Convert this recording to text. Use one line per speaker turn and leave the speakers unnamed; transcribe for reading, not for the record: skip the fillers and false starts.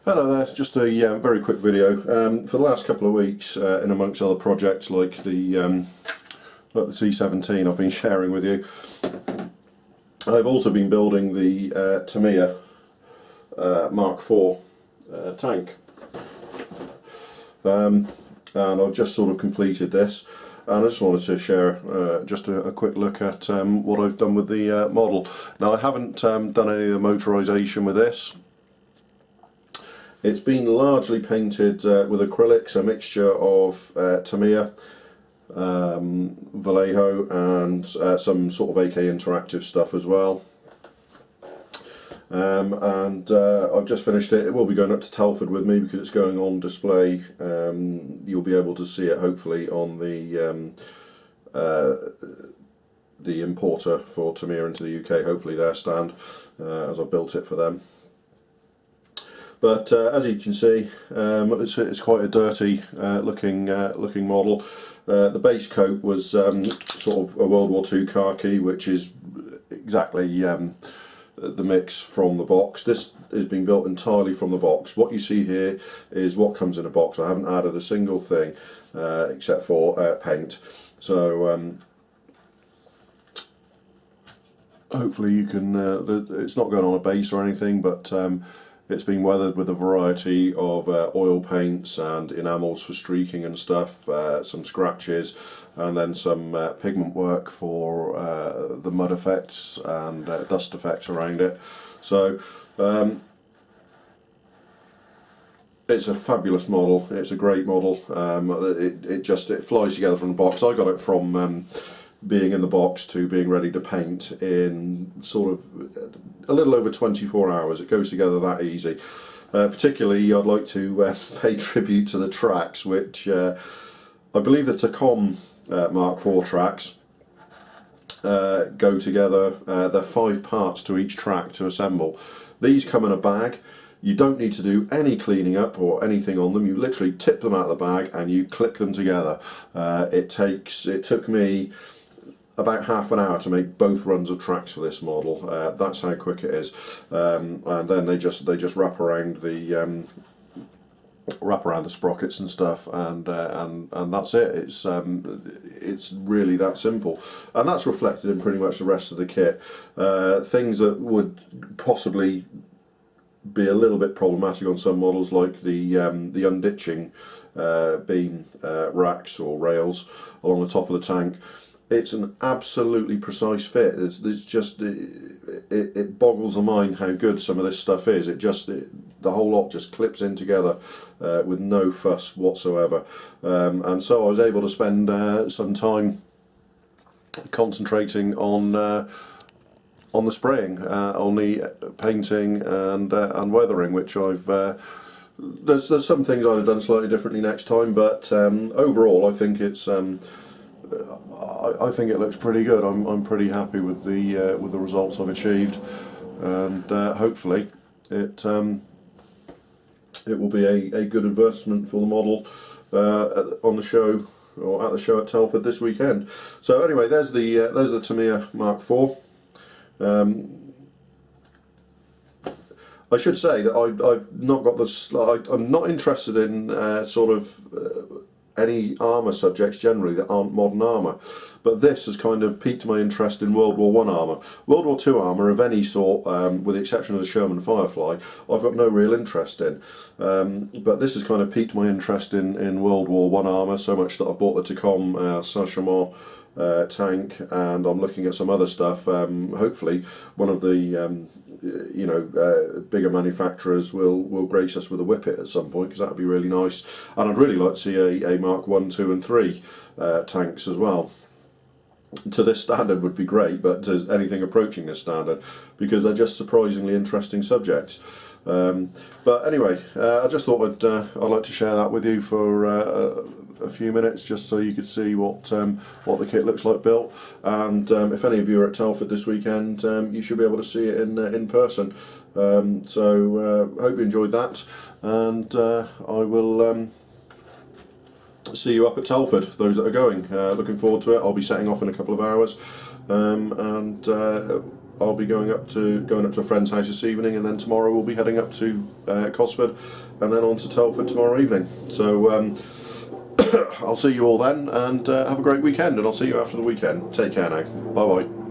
Hello there, just a very quick video. For the last couple of weeks, in amongst other projects like the T17 I've been sharing with you, I've also been building the Tamiya Mk.IV tank. And I've just sort of completed this, and I just wanted to share just a quick look at what I've done with the model. Now, I haven't done any of the motorisation with this. It's been largely painted with acrylics, a mixture of Tamiya, Vallejo and some sort of AK Interactive stuff as well. I've just finished it. It will be going up to Telford with me because it's going on display. You'll be able to see it hopefully on the importer for Tamiya into the UK, hopefully their stand, as I built it for them. But as you can see, it's quite a dirty looking model. The base coat was sort of a World War II khaki, which is exactly the mix from the box. This is being built entirely from the box. What you see here is what comes in a box. I haven't added a single thing except for paint. So hopefully you can, it's not going on a base or anything, but it's been weathered with a variety of oil paints and enamels for streaking and stuff, some scratches, and then some pigment work for the mud effects and dust effects around it. So it's a fabulous model. It's a great model. It flies together from the box. I got it from being in the box to being ready to paint in sort of a little over 24 hours. It goes together that easy. Particularly, I'd like to pay tribute to the tracks, which I believe the Tamiya Mk.IV tracks go together. They're 5 parts to each track to assemble. These come in a bag. You don't need to do any cleaning up or anything on them. You literally tip them out of the bag and you click them together. It took me about half an hour to make both runs of tracks for this model. That's how quick it is. And then they just wrap around the sprockets and stuff, and that's it. It's really that simple, and that's reflected in pretty much the rest of the kit. Things that would possibly be a little bit problematic on some models, like the unditching beam racks or rails along the top of the tank. It's an absolutely precise fit. It's just it boggles the mind how good some of this stuff is. The whole lot just clips in together with no fuss whatsoever. And so I was able to spend some time concentrating on the spraying, on the painting and weathering, which I've there's some things I'd have done slightly differently next time, but overall I think it's I think it looks pretty good. I'm pretty happy with the results I've achieved, and hopefully it will be a good advertisement for the model on the show, or at the show at Telford this weekend. So anyway, there's the Tamiya Mk.IV. I should say that I've not got the. I'm not interested in sort of any armour subjects generally that aren't modern armour, but this has kind of piqued my interest in World War I armour. World War II armour of any sort, with the exception of the Sherman Firefly, I've got no real interest in. But this has kind of piqued my interest in World War I armour, so much that I bought the Tamiya Mk.IV tank, and I'm looking at some other stuff. Hopefully one of the bigger manufacturers will grace us with a whippet at some point, because that would be really nice. And I'd really like to see a Mark 1, 2 and 3 tanks as well. To this standard would be great, but to anything approaching this standard, because they're just surprisingly interesting subjects. But anyway, I just thought I'd like to share that with you for a few minutes, just so you could see what the kit looks like built. And if any of you are at Telford this weekend, you should be able to see it in person. So hope you enjoyed that, and I will see you up at Telford, those that are going. Looking forward to it. I'll be setting off in a couple of hours, and I'll be going up to a friend's house this evening, and then tomorrow we'll be heading up to Cosford, and then on to Telford tomorrow evening. So I'll see you all then, and have a great weekend, and I'll see you after the weekend. Take care now. Bye bye.